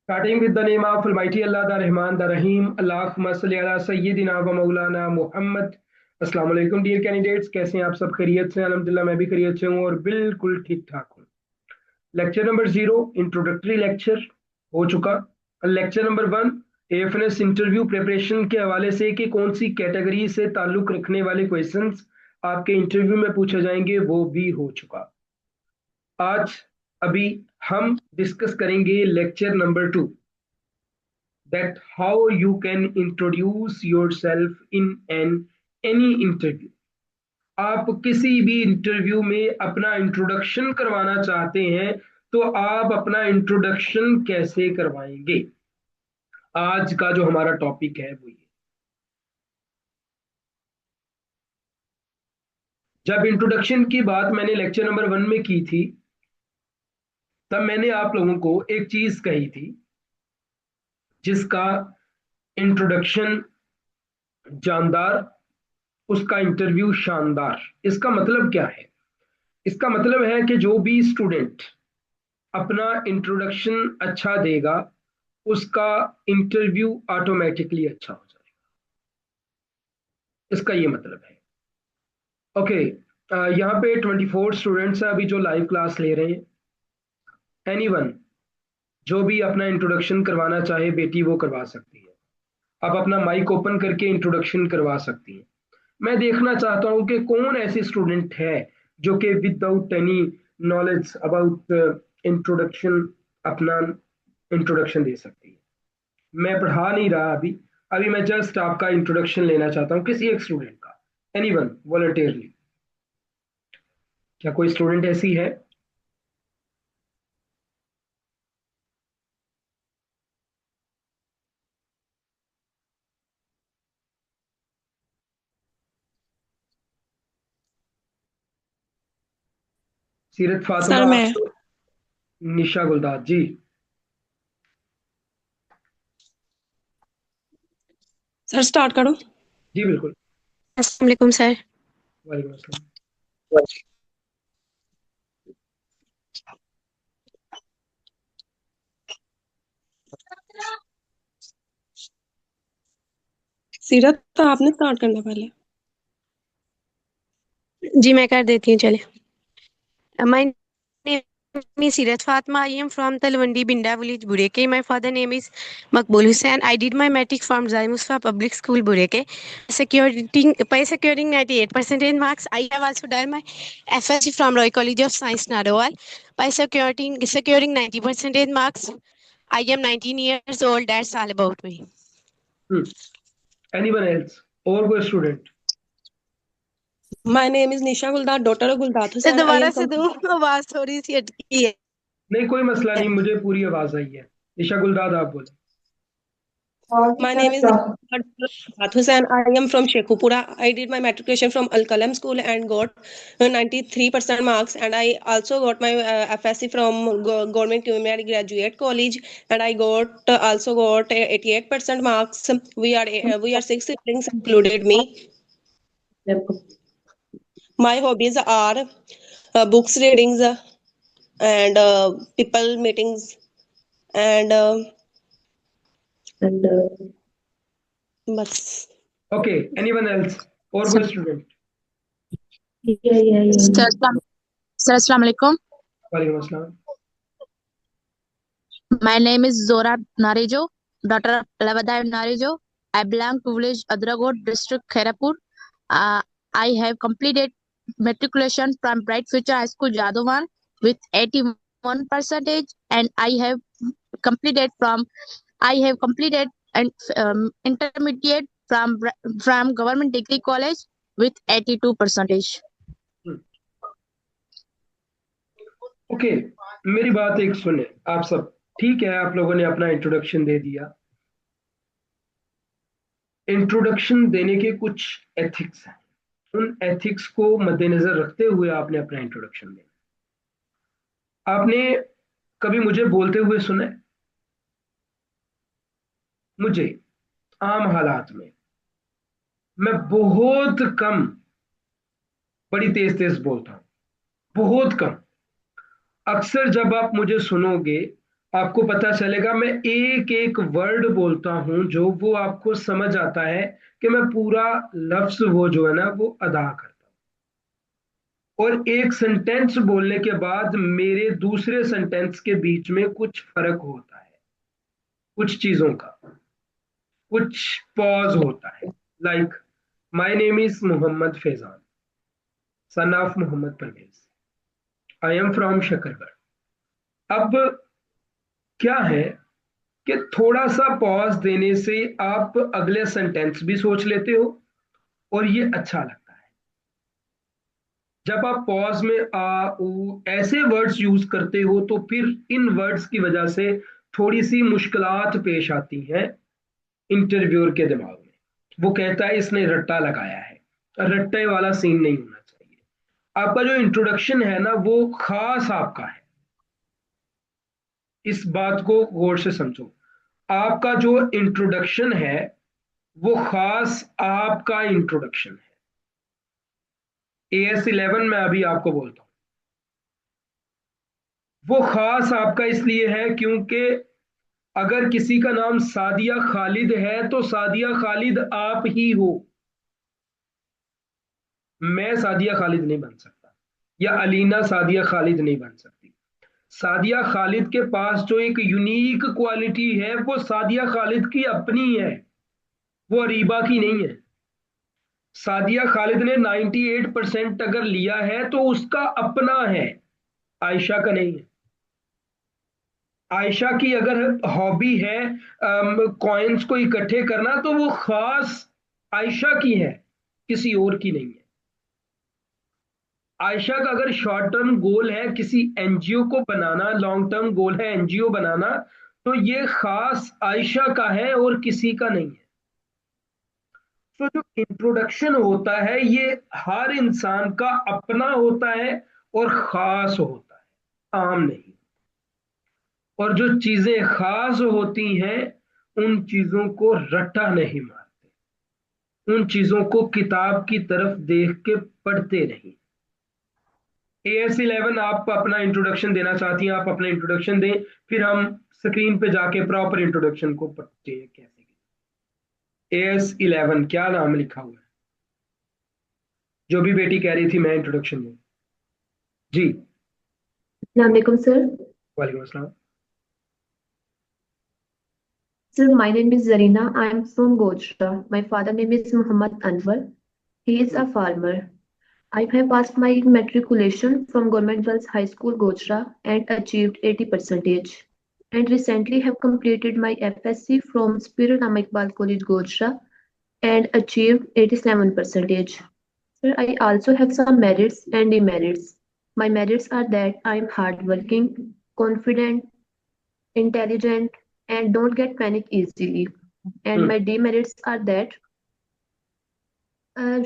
Starting with the name of Almighty Allah, the Rahman, the Rahim. Allahumma salli ala Sayyidina wa Maulana Muhammad. अस्सलाम वालेकुम dear candidates, कैसे हैं आप सब? खैरियत से? अल्हम्दुलिल्लाह मैं भी खैरियत से हूँ और बिल्कुल ठीक ठाक हूँ। लेक्चर नंबर 0 इंट्रोडक्टरी लेक्चर हो चुका। लेक्चर नंबर 1 एएफएनएस इंटरव्यू प्रिपरेशन के हवाले से कि कौन सी कैटेगरी से ताल्लुक रखने वाले क्वेश्चंस आपके इंटरव्यू में पूछे जाएंगे वो भी हो चुका। आज अभी हम डिस्कस करेंगे lecture number 2, that how you can introduce yourself in an any interview। आप किसी भी इंटरव्यू में अपना इंट्रोडक्शन करवाना चाहते हैं तो आप अपना इंट्रोडक्शन कैसे करवाएंगे, आज का जो हमारा टॉपिक है वो ये। जब इंट्रोडक्शन की बात मैंने लेक्चर नंबर 1 में की थी तब मैंने आप लोगों को एक चीज कही थी जिसका इंट्रोडक्शन जानदार, उसका इंटरव्यू शानदार। इसका मतलब क्या है? इसका मतलब है कि जो भी स्टूडेंट अपना इंट्रोडक्शन अच्छा देगा उसका इंटरव्यू ऑटोमेटिकली अच्छा हो जाएगा। इसका ये मतलब है। ओके, यहाँ पे 24 स्टूडेंट्स हैं अभी जो लाइव क्लास ले रहे हैं। एनीवन जो भी अपना इंट्रोडक्शन करवाना चाहे बेटी वो करवा सकती है। आप अपना माइक ओपन करके इंट्रोडक्शन करवा सकती हैं। मैं देखना चाहता हूं कि कौन ऐसे स्टूडेंट है जो कि without any knowledge about introduction अपना इंट्रोडक्शन दे सकती है। मैं पढ़ा नहीं रहा अभी, अभी मैं जस्ट आपका इंट्रोडक्शन लेना चाहता हूं किसी एक स्टूडेंट का। एनीवन वॉलंटियरली, क्या कोई स्टूडेंट ऐसी है? सीरत सर फातिमा, मैं निशा गुलदार जी। सर स्टार्ट करूं? जी बिल्कुल। अस्सलाम वालेकुम सर। वालेकुम अस्सलाम। सीरत तो आपने स्टार्ट करना पहले। जी मैं कर देती हूँ, चले। My name is Sirat Fatma. I am from Talwandi, Binda village, Bureke. My father name is Makbul Hussain. I did my matric from Zai Musfa Public School, Bureke. By securing 98% marks, I have also done my FSC from Roy College of Science, Narowal. By securing 90% marks, I am 19 years old. That's all about me. Anyone else? और कोई student? My name is Nisha Guldar, daughter of Guldat तो Hussain. I दोबारा am से from दूं, आवाज थोड़ी सी अटकी है। नहीं कोई मसला नहीं, मुझे पूरी आवाज आई है। निशा गुलदार आप बोले। My name is Nisha Guldar Hussain. I am from Shekhupura. I did my matriculation from Al Kalam School and got 93% marks. And I also got my FSC from Government Community Graduate College. And I also got 88% marks. We are six siblings, included me. My hobbies are books readings and people meetings and बस। Okay, anyone else? और कोई student? Sir अस्सलाम वालेकुम। वालेकुम अस्सलाम। My name is Zora Narejo, daughter of Lavadai Narejo. I belong to village Adragot, district Khairapur. I have completed matriculation from Bright Future High School, Jadovan, with 81 percentage, and I have completed an intermediate from Government Degree College with 82 percentage. Okay, मेरी बात एक सुने आप सब। ठीक है, आप लोगों ने अपना इंट्रोडक्शन दे दिया। इंट्रोडक्शन देने के कुछ एथिक्स हैं, उन एथिक्स को मद्देनजर रखते हुए आपने अपना इंट्रोडक्शन देना। आपने कभी मुझे बोलते हुए सुना है? मुझे आम हालात में मैं बहुत कम बड़ी तेज तेज बोलता हूँ, बहुत कम। अक्सर जब आप मुझे सुनोगे आपको पता चलेगा, मैं एक एक वर्ड बोलता हूं जो वो आपको समझ आता है कि मैं पूरा लफ्ज वो जो है ना वो अदा करता हूं। और एक सेंटेंस बोलने के बाद मेरे दूसरे सेंटेंस के बीच में कुछ फर्क होता है, कुछ चीजों का कुछ पॉज होता है। Like, my name is Mohammad Faizan, son of Mohammad Parvez, I am from Shakargarh. अब क्या है कि थोड़ा सा पॉज देने से आप अगले सेंटेंस भी सोच लेते हो और ये अच्छा लगता है। जब आप पॉज में आ ऊ ऐसे वर्ड्स यूज करते हो तो फिर इन वर्ड्स की वजह से थोड़ी सी मुश्किलात पेश आती हैं इंटरव्यूअर के दिमाग में। वो कहता है इसने रट्टा लगाया है। रट्टे वाला सीन नहीं होना चाहिए। आपका जो इंट्रोडक्शन है ना वो खास आपका है। इस बात को गौर से समझो। आपका जो इंट्रोडक्शन है वो खास आपका इंट्रोडक्शन है। AS11 में अभी आपको बोलता हूं, वो खास आपका इसलिए है क्योंकि अगर किसी का नाम सादिया खालिद है तो सादिया खालिद आप ही हो। मैं सादिया खालिद नहीं बन सकता, या अलीना सादिया खालिद नहीं बन सकती। सादिया खालिद के पास जो एक यूनिक क्वालिटी है वो सादिया खालिद की अपनी है, वो अरीबा की नहीं है। सादिया खालिद ने 98% अगर लिया है तो उसका अपना है, आयशा का नहीं है। आयशा की अगर हॉबी है कॉइन्स को इकट्ठे करना तो वो खास आयशा की है, किसी और की नहीं है। आयशा का अगर शॉर्ट टर्म गोल है किसी एनजीओ को बनाना, लॉन्ग टर्म गोल है एनजीओ बनाना, तो ये खास आयशा का है और किसी का नहीं है। तो जो इंट्रोडक्शन होता है ये हर इंसान का अपना होता है और खास होता है, आम नहीं। और जो चीजें खास होती हैं उन चीजों को रट्टा नहीं मारते, उन चीजों को किताब की तरफ देख के पढ़ते नहीं। AS11 आप अपना इंट्रोडक्शन देना चाहती हैं, आप अपना इंट्रोडक्शन दें, फिर हम स्क्रीन पे जाके प्रॉपर इंट्रोडक्शन को पढ़ते हैं कैसे। AS11 क्या नाम लिखा हुआ है? जो भी बेटी कह रही थी मैं इंट्रोडक्शन दूं। जी। Assalamualaikum, sir. वालेकुम अस्सलाम। Sir, my name is Zarina. I am from Gojra. My father name is Muhammad Anwar. He is a farmer. I have passed my matriculation from Government Girls High School, Gojra, and achieved 80%. And recently have completed my FSc from Superior Nama Iqbal College, Gojra, and achieved 87%. Sir, I also have some merits and demerits. My merits are that I am hardworking, confident, intelligent, and don't get panic easily. And my demerits are that uh,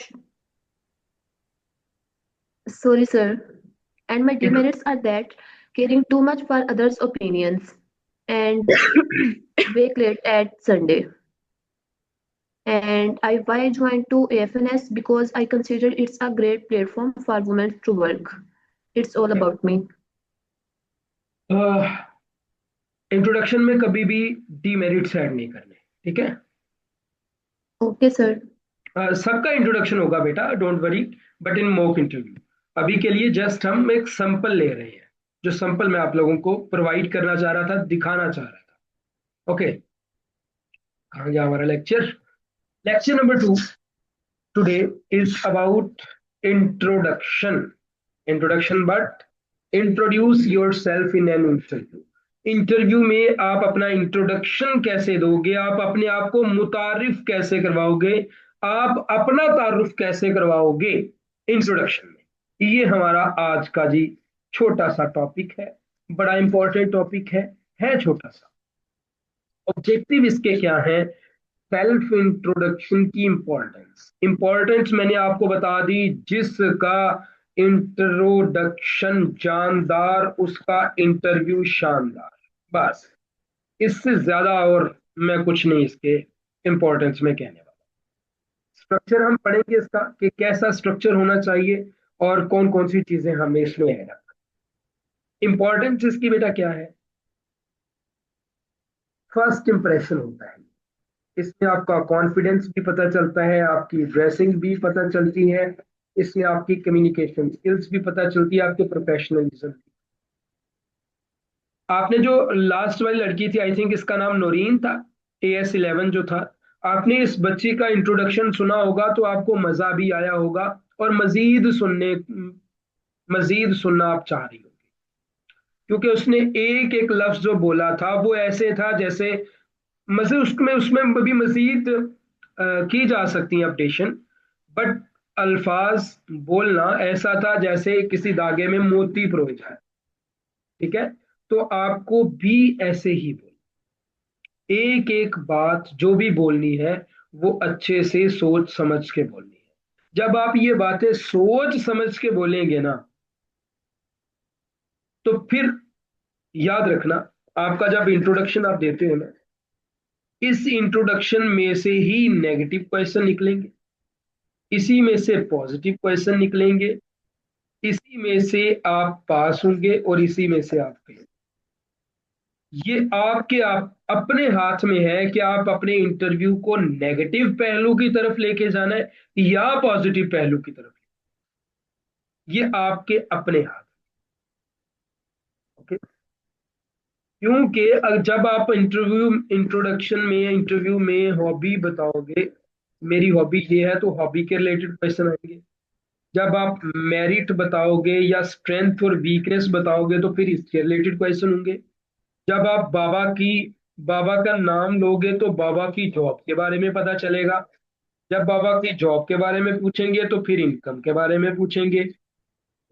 sorry, sir. And my demerits are that caring too much for others' opinions and wake late at Sunday. And why I joined to AFNS because I consider it's a great platform for women to work. It's all about me. Introduction में कभी भी demerits add नहीं करने, ठीक है? Okay, sir. सबका introduction होगा बेटा, don't worry. But in mock interview अभी के लिए जस्ट हम एक सैंपल ले रहे हैं, जो सैंपल मैं आप लोगों को प्रोवाइड करना चाह रहा था, दिखाना चाह रहा था। ओके, कहाँ गया हमारा lecture? Lecture number 2 today is about introduction. Introduction, but introduce your self in an interview. Interview में आप अपना इंट्रोडक्शन कैसे दोगे, आप अपने आप को मुतारिफ कैसे करवाओगे, आप अपना तारुफ कैसे करवाओगे इंट्रोडक्शन में। ये हमारा आज का जी छोटा सा टॉपिक है, बड़ा इंपॉर्टेंट टॉपिक है छोटा सा। ऑब्जेक्टिव इसके क्या है? सेल्फ इंट्रोडक्शन की इंपॉर्टेंस मैंने आपको बता दी। जिसका इंट्रोडक्शन जानदार उसका इंटरव्यू शानदार। बस, इससे ज्यादा और मैं कुछ नहीं इसके इंपॉर्टेंस में कहने वाला। स्ट्रक्चर हम पढ़ेंगे इसका कि कैसा स्ट्रक्चर होना चाहिए और कौन कौन सी चीजें हमें इसमें ऐड रखना। इंपॉर्टेंस इसकी बेटा क्या है? फर्स्ट इंप्रेशन होता है। इसमें आपका कॉन्फिडेंस भी पता चलता है, आपकी ड्रेसिंग भी पता चलती है, इसमें आपकी कम्युनिकेशन स्किल्स भी पता चलती है, आपके प्रोफेशनलिज्म। आपने जो लास्ट वाली लड़की थी, आई थिंक इसका नाम नौरीन था, AS11 जो था, आपने इस बच्ची का इंट्रोडक्शन सुना होगा तो आपको मजा भी आया होगा और मजीद सुनना आप चाह रही होगी, क्योंकि उसने एक एक लफ्ज जो बोला था वो ऐसे था जैसे मजे उसमें उसमें भी मजीद की जा सकती है अपडेशन, बट अल्फाज बोलना ऐसा था जैसे किसी धागे में मोती पिरोए जाए। ठीक है, तो आपको भी ऐसे ही बोल, एक एक बात जो भी बोलनी है वो अच्छे से सोच समझ के बोलनी है। जब आप ये बातें सोच समझ के बोलेंगे ना, तो फिर याद रखना, आपका जब इंट्रोडक्शन आप देते हो ना, इस इंट्रोडक्शन में से ही नेगेटिव क्वेश्चन निकलेंगे, इसी में से पॉजिटिव क्वेश्चन निकलेंगे, इसी में से आप पास होंगे और इसी में से आप फेल। ये आपके आप अपने हाथ में है कि आप अपने इंटरव्यू को नेगेटिव पहलू की तरफ लेके जाना है या पॉजिटिव पहलू की तरफ। ये आपके अपने हाथ। ओके, क्योंकि जब आप इंट्रोडक्शन में इंटरव्यू में हॉबी बताओगे, मेरी हॉबी ये है, तो हॉबी के रिलेटेड क्वेश्चन आएंगे। जब आप मेरिट बताओगे या स्ट्रेंथ और वीकनेस बताओगे तो फिर इसके रिलेटेड क्वेश्चन होंगे। जब आप बाबा का नाम लोगे तो बाबा की जॉब के बारे में पता चलेगा। जब बाबा की जॉब के बारे में पूछेंगे तो फिर इनकम के बारे में पूछेंगे।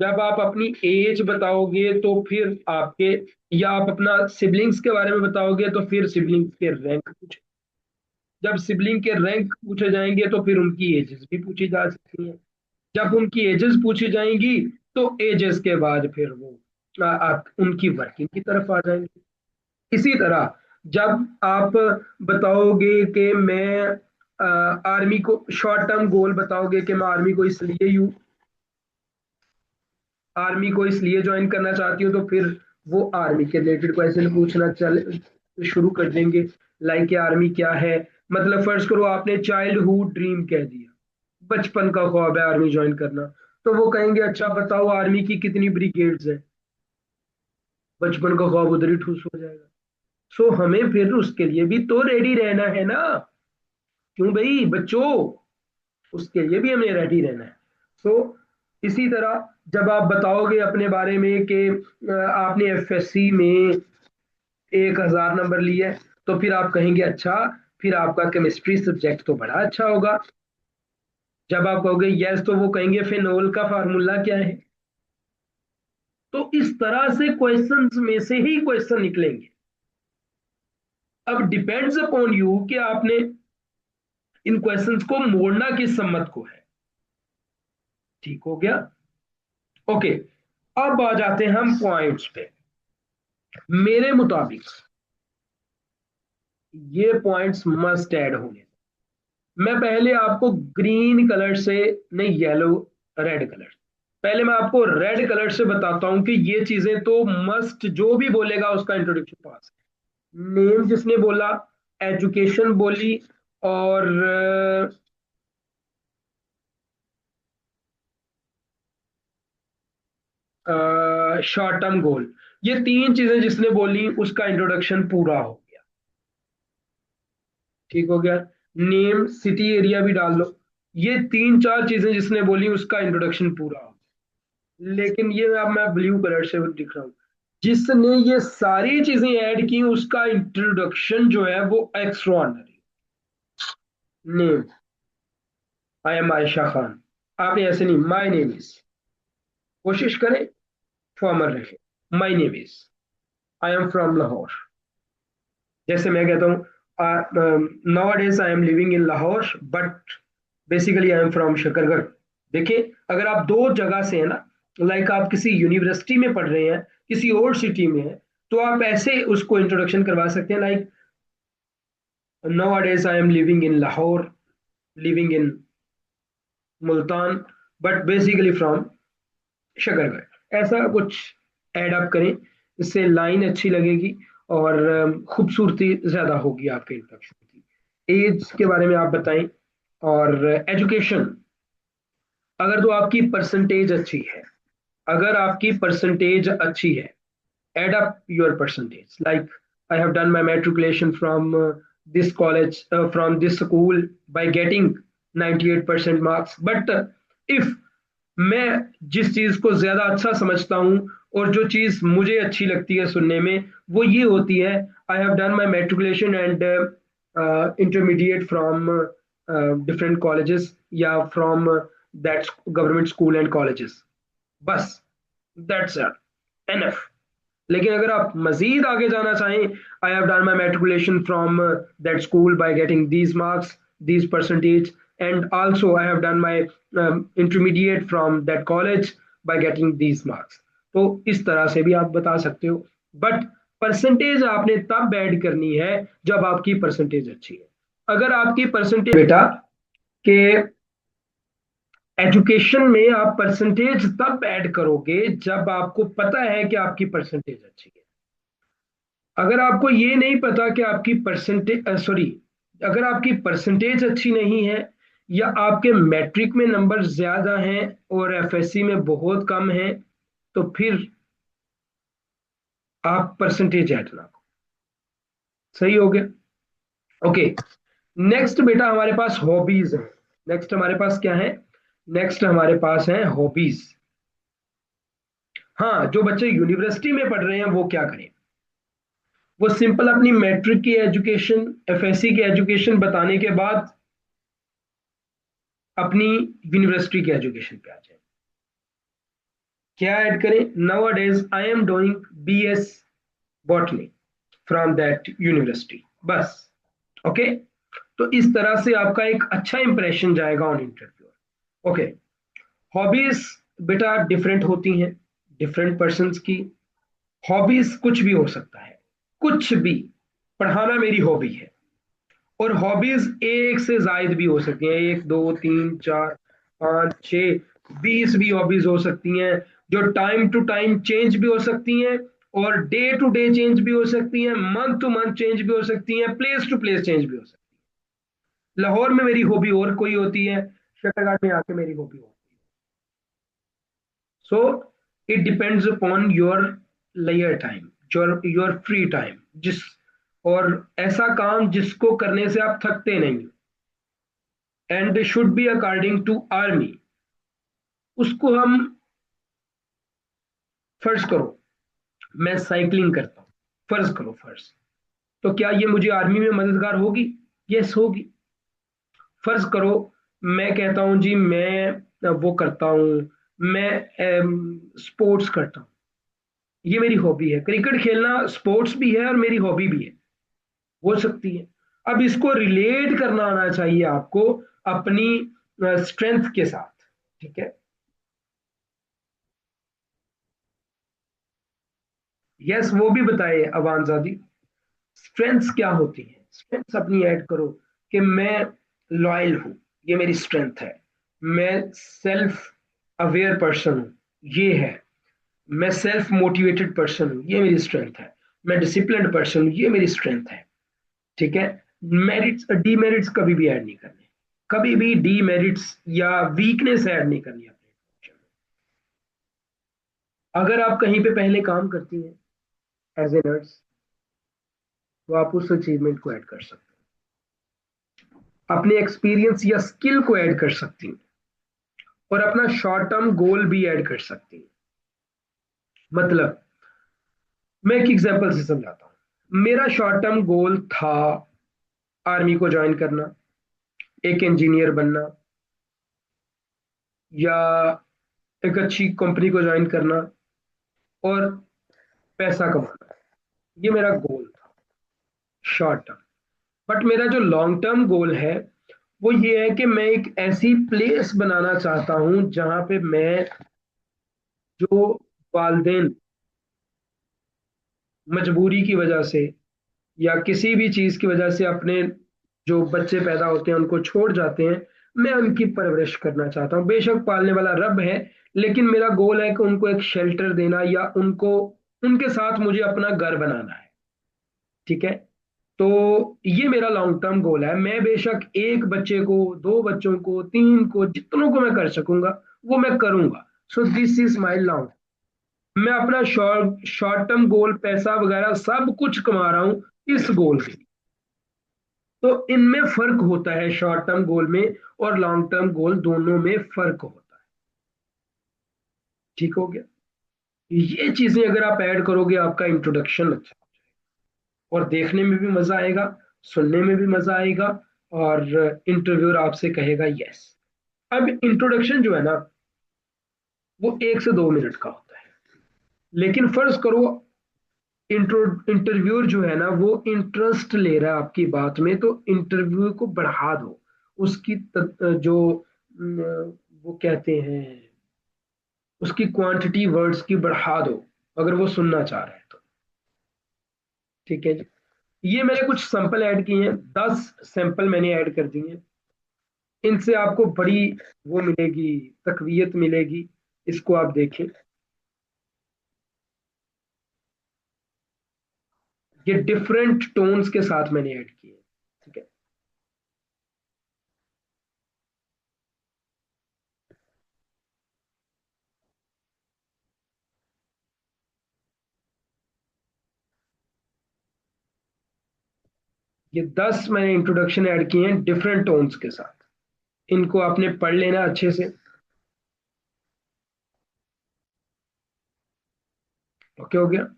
जब आप अपनी एज बताओगे तो फिर आपके, या आप अपना सिबलिंग्स के बारे में बताओगे तो फिर सिबलिंग्स के रैंक पूछे। जब सिबलिंग के रैंक पूछे जाएंगे तो फिर उनकी एजेस भी पूछी जा सकती हैं। जब उनकी एजेस पूछी जाएंगी तो एजेस के बाद फिर वो आप उनकी वर्किंग की तरफ आ जाएंगे। इसी तरह जब आप बताओगे कि मैं आर्मी को, शॉर्ट टर्म गोल बताओगे कि मैं आर्मी को इसलिए ज्वाइन करना चाहती हूँ, तो फिर वो आर्मी के रिलेटेड क्वेश्चन पूछना चल शुरू कर देंगे। लाइक कि आर्मी क्या है, मतलब फर्ज करो आपने चाइल्डहुड ड्रीम कह दिया, बचपन का ख्वाब है आर्मी ज्वाइन करना, तो वो कहेंगे अच्छा बताओ आर्मी की कितनी ब्रिगेड्स है, बचपन का ख्वाब उधर ही ठूस हो जाएगा। सो हमें फिर उसके लिए भी तो रेडी रहना है ना, क्यों भाई बच्चों, उसके लिए भी हमें रेडी रहना है। सो इसी तरह जब आप बताओगे अपने बारे में कि आपने FSC में 1000 नंबर लिए, तो फिर आप कहेंगे अच्छा, फिर आपका केमिस्ट्री सब्जेक्ट तो बड़ा अच्छा होगा। जब आप कहोगे यस, तो वो कहेंगे फिनोल का फार्मूला क्या है। तो इस तरह से क्वेश्चंस में से ही क्वेश्चन निकलेंगे। अब डिपेंड्स अपॉन यू कि आपने इन क्वेश्चंस को मोड़ना किस सम्मत को है। ठीक हो गया? ओके, अब आ जाते हैं हम पॉइंट्स पे। मेरे मुताबिक ये पॉइंट्स मस्ट ऐड होंगे। मैं पहले आपको ग्रीन कलर से, नहीं येलो, रेड कलर, पहले मैं आपको रेड कलर से बताता हूं कि ये चीजें तो मस्ट, जो भी बोलेगा उसका इंट्रोडक्शन पास है। नेम जिसने बोला, एजुकेशन बोली, और शॉर्ट टर्म गोल, ये तीन चीजें जिसने बोली उसका इंट्रोडक्शन पूरा हो गया। ठीक हो गया? नेम, सिटी, एरिया भी डाल लो, ये तीन चार चीजें जिसने बोली उसका इंट्रोडक्शन पूरा हो गया। लेकिन ये अब मैं ब्लू कलर से दिख रहा हूं, जिसने ये सारी चीजें ऐड की उसका इंट्रोडक्शन जो है वो extraordinary. Name, I am Ayesha Khan, आपने ऐसे नहीं, माई नेम इज, कोशिश करें फॉर्मल रहे, माई name is, I am from Lahore. जैसे मैं कहता हूँ now days I M living in Lahore but basically I am from Shakargarh. देखिए, अगर आप दो जगह से है ना, लाइक आप किसी यूनिवर्सिटी में पढ़ रहे हैं, किसी और सिटी में है, तो आप ऐसे उसको इंट्रोडक्शन करवा सकते हैं, like now days I M living in Lahore, living in Multan, but basically from Shakargarh. ऐसा कुछ एड अप करें, इससे लाइन अच्छी लगेगी और खूबसूरती ज्यादा होगी आपके इंट्रोडक्शन की। एज के बारे में आप बताएं। और एजुकेशन, अगर तो आपकी परसेंटेज अच्छी है, अगर आपकी परसेंटेज अच्छी है, add up your percentage. Like I have done my matriculation from this college, from this school by getting 98% marks. But if मैं जिस चीज को ज्यादा अच्छा समझता हूँ और जो चीज मुझे अच्छी लगती है सुनने में, वो ये होती है, I have done my matriculation and intermediate from different colleges या from that government school and colleges, बस दैट्स एनफ। लेकिन अगर आप मजीद आगे जाना चाहें, I have done my matriculation from that school by getting these marks, these percentage, and also I have done my intermediate from that college by getting these marks. तो इस तरह से भी आप बता सकते हो। बट परसेंटेज आपने तब ऐड करनी है जब आपकी परसेंटेज अच्छी है। अगर आपकी परसेंटेज बेटा के एजुकेशन में आप परसेंटेज तब ऐड करोगे जब आपको पता है कि आपकी परसेंटेज अच्छी है। अगर आपको ये नहीं पता कि आपकी परसेंटेज सॉरी, अगर आपकी परसेंटेज अच्छी नहीं है या आपके मैट्रिक में नंबर ज्यादा हैं और एफएससी में बहुत कम है, तो फिर आप परसेंटेज ऐड ना करो। सही हो गया। ओके, नेक्स्ट बेटा हमारे पास हॉबीज है। नेक्स्ट हमारे पास क्या है? नेक्स्ट हमारे पास है हॉबीज। हाँ, जो बच्चे यूनिवर्सिटी में पढ़ रहे हैं वो क्या करें? वो सिंपल अपनी मैट्रिक की एजुकेशन, एफएससी की एजुकेशन बताने के बाद अपनी यूनिवर्सिटी की एजुकेशन पे आ जाए। क्या ऐड करें? Nowadays I am doing BS botany from that university, बस। ओके, तो इस तरह से आपका एक अच्छा इंप्रेशन जाएगा ऑन इंटरव्यू। ओके, हॉबीज बेटा डिफरेंट होती हैं डिफरेंट पर्सन्स की। हॉबीज कुछ भी हो सकता है, कुछ भी। पढ़ाना मेरी हॉबी है, और हॉबीज एक से जायद भी हो सकती हैं, 1 2 3 4 5 6 20 भी हॉबीज हो सकती हैं, जो टाइम टू टाइम चेंज भी हो सकती हैं, और डे टू डे चेंज भी हो सकती हैं, मंथ टू मंथ चेंज भी हो सकती हैं, प्लेस टू प्लेस चेंज भी हो सकती है। लाहौर में मेरी हॉबी और कोई होती है, शक्करगढ़ में आके मेरी हॉबी होती है। So it depends upon your layer time, your free time, जिस और ऐसा काम जिसको करने से आप थकते नहीं, and should be according to army. उसको हम, फर्ज करो मैं साइकिलिंग करता हूं, फर्ज करो फर्ज, तो क्या ये मुझे आर्मी में मददगार होगी? यस होगी। फर्ज करो मैं कहता हूं जी मैं वो करता हूं, मैं स्पोर्ट्स करता हूं, ये मेरी हॉबी है, क्रिकेट खेलना स्पोर्ट्स भी है और मेरी हॉबी भी है, हो सकती है। अब इसको रिलेट करना आना चाहिए आपको अपनी स्ट्रेंथ के साथ, ठीक है? यस, वो भी बताए अवानजादी, स्ट्रेंथ्स क्या होती है। स्ट्रेंथ्स अपनी ऐड करो कि मैं लॉयल हूं, ये मेरी स्ट्रेंथ है। मैं सेल्फ अवेयर पर्सन हूं, ये है। मैं सेल्फ मोटिवेटेड पर्सन हूं, ये मेरी स्ट्रेंथ है। मैं डिसिप्लिन्ड पर्सन हूं, ये मेरी स्ट्रेंथ है। ठीक है? मेरिट्स डीमेरिट्स कभी भी ऐड नहीं करने, कभी भी डीमेरिट्स या वीकनेस ऐड नहीं करनी अपने इंट्रोडक्शन में। अगर आप कहीं पे पहले काम करती हैं एज ए नर्स, तो आप उस अचीवमेंट को ऐड कर सकते हैं, अपने एक्सपीरियंस या स्किल को ऐड कर सकती हैं, और अपना शॉर्ट टर्म गोल भी ऐड कर सकती हैं। मतलब मैं एक एग्जांपल से समझाता हूं। मेरा शॉर्ट टर्म गोल था आर्मी को ज्वाइन करना, एक इंजीनियर बनना, या एक अच्छी कंपनी को ज्वाइन करना और पैसा कमाना। ये मेरा गोल था शॉर्ट टर्म। बट मेरा जो लॉन्ग टर्म गोल है वो ये है कि मैं एक ऐसी प्लेस बनाना चाहता हूं जहां पे मैं, जो वालदेन मजबूरी की वजह से या किसी भी चीज की वजह से अपने जो बच्चे पैदा होते हैं उनको छोड़ जाते हैं, मैं उनकी परवरिश करना चाहता हूँ। बेशक पालने वाला रब है, लेकिन मेरा गोल है कि उनको एक शेल्टर देना, या उनको, उनके साथ मुझे अपना घर बनाना है। ठीक है। तो ये मेरा लॉन्ग टर्म गोल है। मैं बेशक एक बच्चे को, दो बच्चों को, तीन को, जितनों को मैं कर सकूंगा वो मैं करूंगा। So this is my long. मैं अपना शॉर्ट शॉर्ट टर्म गोल, पैसा वगैरह सब कुछ कमा रहा हूं इस गोल के लिए। तो इनमें फर्क होता है, शॉर्ट टर्म गोल में और लॉन्ग टर्म गोल दोनों में फर्क होता है। ठीक हो गया। ये चीजें अगर आप ऐड करोगे आपका इंट्रोडक्शन अच्छा और देखने में भी मजा आएगा, सुनने में भी मजा आएगा, और इंटरव्यूअर आपसे कहेगा यस। अब इंट्रोडक्शन जो है ना वो 1 से 2 मिनट का होता है। लेकिन फर्ज करो इंटरव्यूअर जो है ना वो इंटरेस्ट ले रहा है आपकी बात में, तो इंटरव्यू को बढ़ा दो। उसकी जो वो कहते हैं, उसकी क्वांटिटी वर्ड्स की बढ़ा दो अगर वो सुनना चाह रहा है तो। ठीक है जी। ये मैंने कुछ सैंपल ऐड किए हैं, 10 सैंपल मैंने ऐड कर दिए हैं। इनसे आपको बड़ी वो मिलेगी, तकवीयत मिलेगी। इसको आप देखें। ये डिफरेंट टोन्स के साथ मैंने ऐड किए हैं। ठीक है। ये 10 मैंने इंट्रोडक्शन ऐड किए हैं डिफरेंट टोन्स के साथ। इनको आपने पढ़ लेना अच्छे से। ओके हो गया।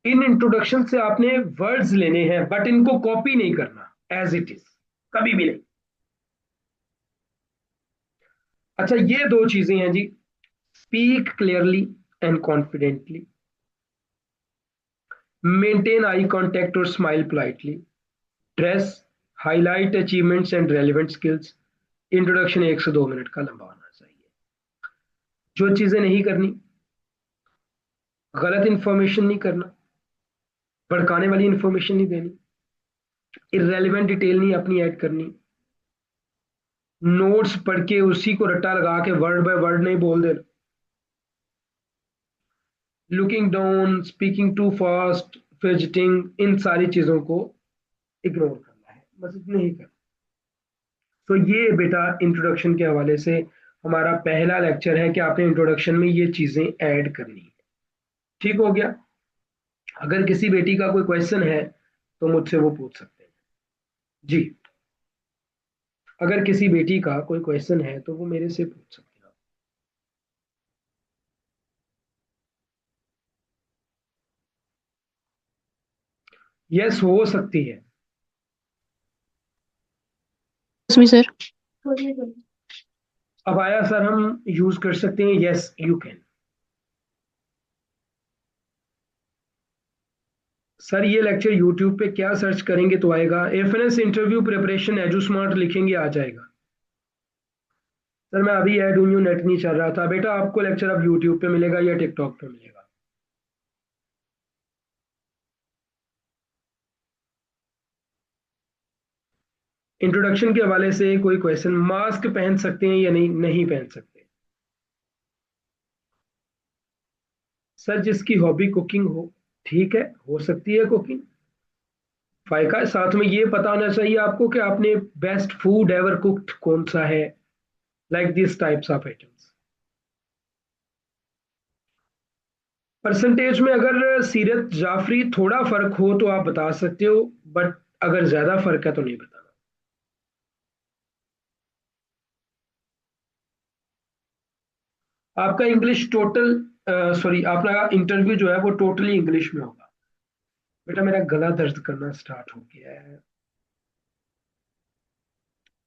इन इंट्रोडक्शन से आपने वर्ड्स लेने हैं बट इनको कॉपी नहीं करना, एज इट इज कभी भी नहीं। अच्छा, ये दो चीजें हैं जी। Speak clearly and confidently, maintain eye contact और smile politely, dress, highlight achievements and relevant skills. Introduction 1 से 2 मिनट का लंबा होना चाहिए। जो चीजें नहीं करनी, गलत इंफॉर्मेशन नहीं करना, भड़काने वाली इंफॉर्मेशन नहीं देनी, इरेलीवेंट डिटेल नहीं अपनी ऐड करनी, नोट्स पढ़ के उसी को रट्टा लगा के वर्ड बाय वर्ड नहीं बोल देना, looking down, speaking too fast, fidgeting, इन सारी चीजों को इग्नोर करना है, बस इतना ही करना। तो ये बेटा इंट्रोडक्शन के हवाले से हमारा पहला लेक्चर है कि आपने इंट्रोडक्शन में ये चीजें ऐड करनी है। ठीक हो गया। अगर किसी बेटी का कोई क्वेश्चन है तो मुझसे वो पूछ सकते हैं जी। अगर किसी बेटी का कोई क्वेश्चन है तो वो मेरे से पूछ सकते हैं। यस, हो सकती है। उसमें सर अब आया सर, हम यूज कर सकते हैं, यस यू कैन। सर ये लेक्चर यूट्यूब पे क्या सर्च करेंगे तो आएगा? FNS interview preparation edu smart लिखेंगे आ जाएगा। सर मैं अभी ऐड हुई हूँ, नेट नहीं चल रहा था। बेटा आपको लेक्चर अब यूट्यूब पे मिलेगा या टिकटॉक पे मिलेगा? इंट्रोडक्शन के हवाले से कोई क्वेश्चन, मास्क पहन सकते हैं या नहीं? नहीं पहन सकते। सर जिसकी हॉबी कुकिंग हो, ठीक है, हो सकती है कुकिंग। फायका साथ में ये पता होना चाहिए आपको कि आपने बेस्ट फूड एवर कुक्ड कौन सा है, like this types of items. Percentage में अगर सीरत जाफरी थोड़ा फर्क हो तो आप बता सकते हो, बट अगर ज्यादा फर्क है तो नहीं बताना। आपका इंग्लिश टोटल, सॉरी, आपका इंटरव्यू जो है वो टोटली इंग्लिश में होगा। बेटा मेरा गला दर्द करना स्टार्ट हो गया है।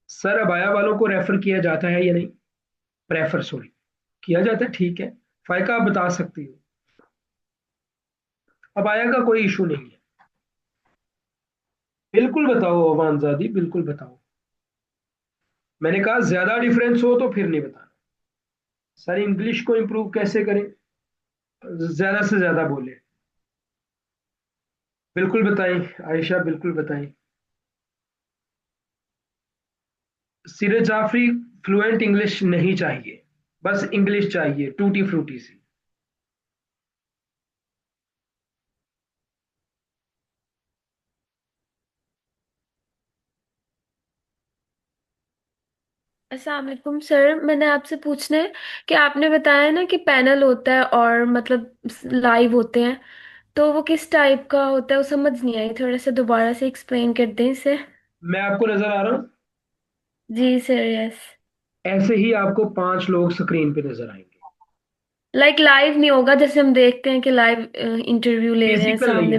सर अबाया वालों को रेफर किया जाता है या नहीं? प्रेफर, सॉरी, किया जाता है, ठीक है। फायका आप बता सकती हो। अबाया का कोई इशू नहीं है। बिल्कुल बताओ अवानजादी, बिल्कुल बताओ। मैंने कहा ज्यादा डिफरेंस हो तो फिर नहीं बताना। सर इंग्लिश को इंप्रूव कैसे करें? ज्यादा से ज्यादा बोले। बिल्कुल बताएं आयशा, बिल्कुल बताएं। सीरत जाफरी, फ्लुएंट इंग्लिश नहीं चाहिए, बस इंग्लिश चाहिए टूटी फ्रूटी सी। अस्सलाम वालेकुम सर, मैंने आपसे पूछना है कि आपने बताया ना कि पैनल होता है और मतलब लाइव होते हैं, तो वो किस टाइप का होता है वो समझ नहीं आई, थोड़ा सा दोबारा से एक्सप्लेन कर दें इसे। मैं आपको नजर आ रहा हूँ? जी सर, यस। ऐसे ही आपको 5 लोग स्क्रीन पे नजर आएंगे। लाइक लाइव नहीं होगा जैसे हम देखते हैं कि लाइव इंटरव्यू ले रहे हैं फिजिकल नहीं सामने।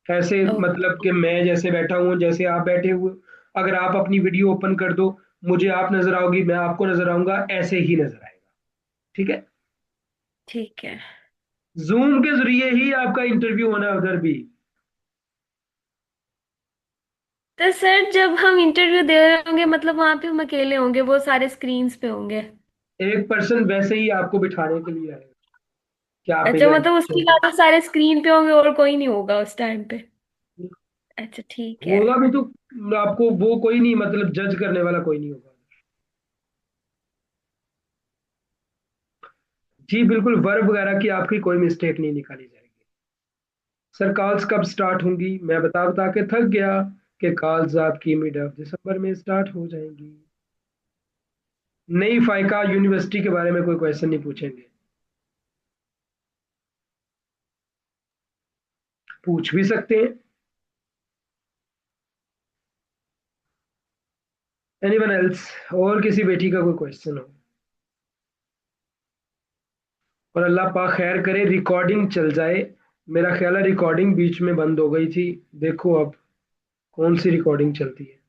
है, ऐसे ओके। मतलब कि मैं जैसे बैठा हूँ, जैसे आप बैठे हुए, अगर आप अपनी वीडियो ओपन कर दो, मुझे आप नजर आओगी, मैं आपको नजर आऊंगा, ऐसे ही नजर आएगा। ठीक है? ठीक है। जूम के जरिए ही आपका इंटरव्यू होना है उधर भी। तो सर जब हम इंटरव्यू दे रहे होंगे मतलब वहां पे हम अकेले होंगे, वो सारे स्क्रीन्स पे होंगे? एक पर्सन वैसे ही आपको बिठाने के लिए आएगा कि आप अच्छा, इधर मतलब उसके अलावा सारे स्क्रीन पे होंगे और कोई नहीं होगा उस टाइम पे? अच्छा ठीक है। होगा भी तो आपको वो कोई नहीं, मतलब जज करने वाला कोई नहीं होगा। जी बिल्कुल, वर्ब वगैरह की आपकी कोई मिस्टेक नहीं निकाली जाएगी। सर कॉल्स कब स्टार्ट होंगी? मैं बता बता के थक गया कि कॉल्स आपकी मिड ऑफ दिसंबर में स्टार्ट हो जाएंगी। नई फाइका यूनिवर्सिटी के बारे में कोई क्वेश्चन नहीं पूछेंगे? पूछ भी सकते हैं। Anyone else? और किसी बेटी का कोई क्वेश्चन हो? और अल्लाह पाक खैर करे, रिकॉर्डिंग चल जाए। मेरा ख्याल है रिकॉर्डिंग बीच में बंद हो गई थी। देखो अब कौन सी रिकॉर्डिंग चलती है।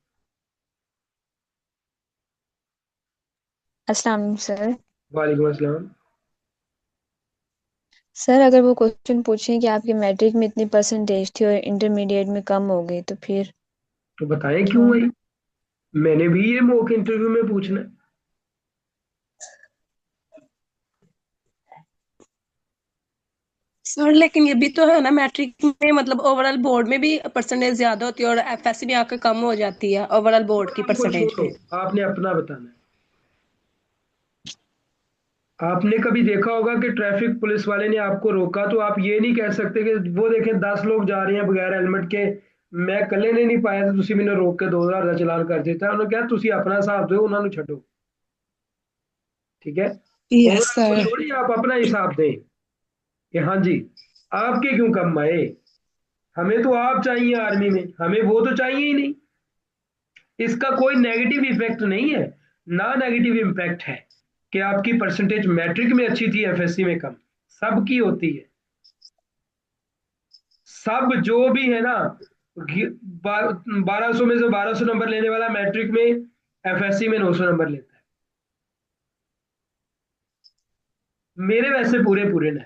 अस्सलाम वालेकुम सर। वालेकुम अस्सलाम। सर अगर वो क्वेश्चन पूछें कि आपके मैट्रिक में इतनी परसेंटेज थी और इंटरमीडिएट में कम हो गई तो फिर तो बताएं क्यों क्यों? आई? मैंने भी ये मॉक इंटरव्यू में पूछना है। सर लेकिन ये भी तो है ना, मैट्रिक में मतलब ओवरऑल बोर्ड में भी परसेंटेज ज्यादा होती है और एफएससी में आकर कम हो जाती है ओवरऑल बोर्ड की हमको परसेंटेज छोड़ो, भी। आपने अपना बताना है। आपने कभी देखा होगा कि ट्रैफिक पुलिस वाले ने आपको रोका, तो आप ये नहीं कह सकते कि वो देखें 10 लोग जा रहे हैं बगैर हेलमेट के, मैं कले ने नहीं पाया, तो तुसी मैंने रोक के 2000 का चलान कर देता। उन्होंने कहा तुसी अपना हिसाब दो, उन्होंने छो। ठीक है? यस ओवरऑल को सर। छोड़िए, आप अपना हिसाब दें कि हाँ जी आपके क्यों कम आए। हमें तो आप चाहिए आर्मी में, हमें वो तो चाहिए ही नहीं। इसका कोई नेगेटिव इफेक्ट नहीं है, ना नेगेटिव इम्पैक्ट है कि आपकी परसेंटेज मैट्रिक में अच्छी थी एफएससी में कम। सबकी होती है। सब जो भी है ना, 1200 में से 1200 नंबर लेने वाला मैट्रिक में एफएससी में 900 नंबर लेता है। मेरे वैसे पूरे पूरे ना।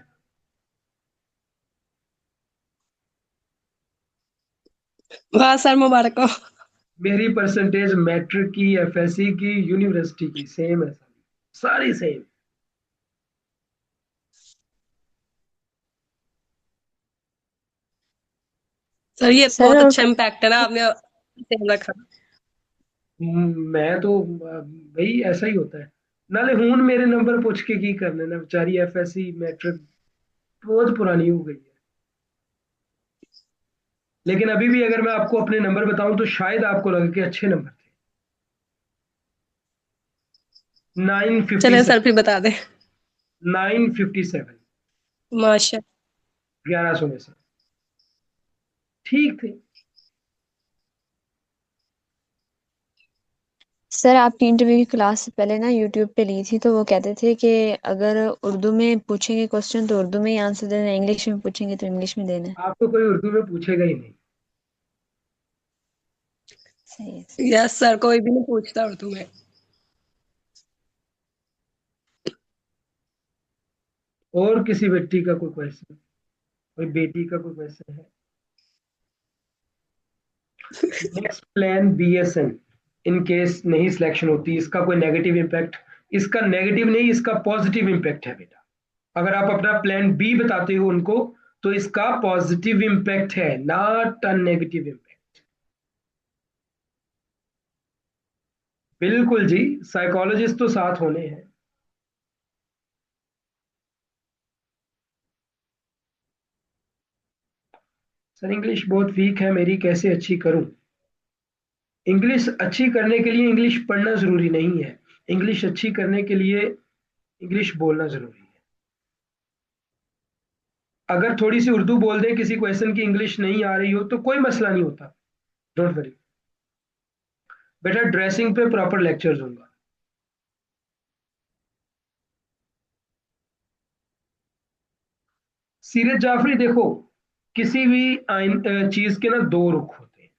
वाह सर, मुबारक हो। मेरी परसेंटेज मैट्रिक की, एफएससी की, यूनिवर्सिटी की सेम है, सारी सेम। सर ये सर बहुत और अच्छा इम्पैक्ट है ना, आपने सेम रखा। मैं तो भाई ऐसा ही होता है। नाले हूं मेरे नंबर पूछ के की करने ना, बेचारी एफएससी मैट्रिक बहुत पुरानी हो गई है। लेकिन अभी भी अगर मैं आपको अपने नंबर बताऊं तो शायद आपको लगे कि अच्छे नंबर थे। चले 957। सर फिर बता दे। 957। माशा। 1100 में से ठीक थे। सर आपकी इंटरव्यू की क्लास से पहले ना यूट्यूब पे ली थी तो वो कहते थे कि अगर उर्दू में पूछेंगे क्वेश्चन तो उर्दू में ही आंसर देना है, इंग्लिश में पूछेंगे तो इंग्लिश में देना है। आपको कोई उर्दू में पूछेगा ही नहीं। सही है। यस सर, कोई भी नहीं पूछता उर्दू में। और किसी बेटी का कोई क्वेश्चन, कोई बेटी का कोई क्वेश्चन है? Next plan BSN, in case नहीं सिलेक्शन होती, इसका कोई नेगेटिव इम्पैक्ट? इसका नेगेटिव नहीं, इसका पॉजिटिव इम्पैक्ट है बेटा। अगर आप अपना प्लान बी बताते हो उनको, तो इसका पॉजिटिव इम्पैक्ट है, नॉट अ नेगेटिव इम्पैक्ट। बिल्कुल जी, साइकोलॉजिस्ट तो साथ होने हैं। सर इंग्लिश बहुत वीक है मेरी, कैसे अच्छी करूं? इंग्लिश अच्छी करने के लिए इंग्लिश पढ़ना जरूरी नहीं है, इंग्लिश अच्छी करने के लिए इंग्लिश बोलना जरूरी है। अगर थोड़ी सी उर्दू बोल दें, किसी क्वेश्चन की इंग्लिश नहीं आ रही हो तो कोई मसला नहीं होता। डोंट वरी बेटा, ड्रेसिंग पे प्रॉपर लेक्चर दूंगा। सीरत जाफरी, देखो, किसी भी चीज के ना दो रुख होते हैं।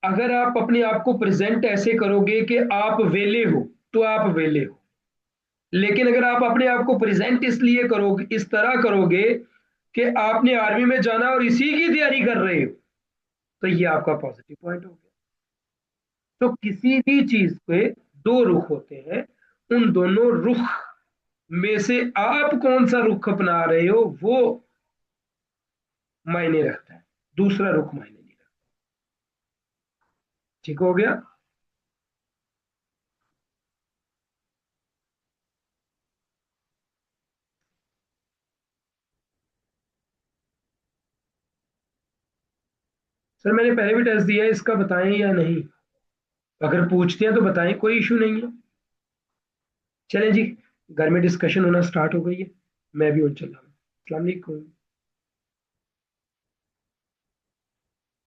अगर आप अपने आप को प्रेजेंट ऐसे करोगे कि आप वेले हो, तो आप वेले हो। लेकिन अगर आप अपने आप को प्रेजेंट इसलिए करोगे, इस तरह करोगे कि आपने आर्मी में जाना और इसी की तैयारी कर रहे हो, तो ये आपका पॉजिटिव पॉइंट हो गया। तो किसी भी चीज के दो रुख होते हैं, उन दोनों रुख में से आप कौन सा रुख अपना रहे हो वो मायने रखता है, दूसरा रुख मायने नहीं रखता। ठीक हो गया? सर मैंने पहले भी टेस्ट दिया है, इसका बताएं या नहीं? अगर पूछते हैं तो बताएं, कोई इशू नहीं है। चलें जी, घर में डिस्कशन होना स्टार्ट हो गई है, मैं भी उठ चल रहा हूँ। अस्सलाम वालेकुम।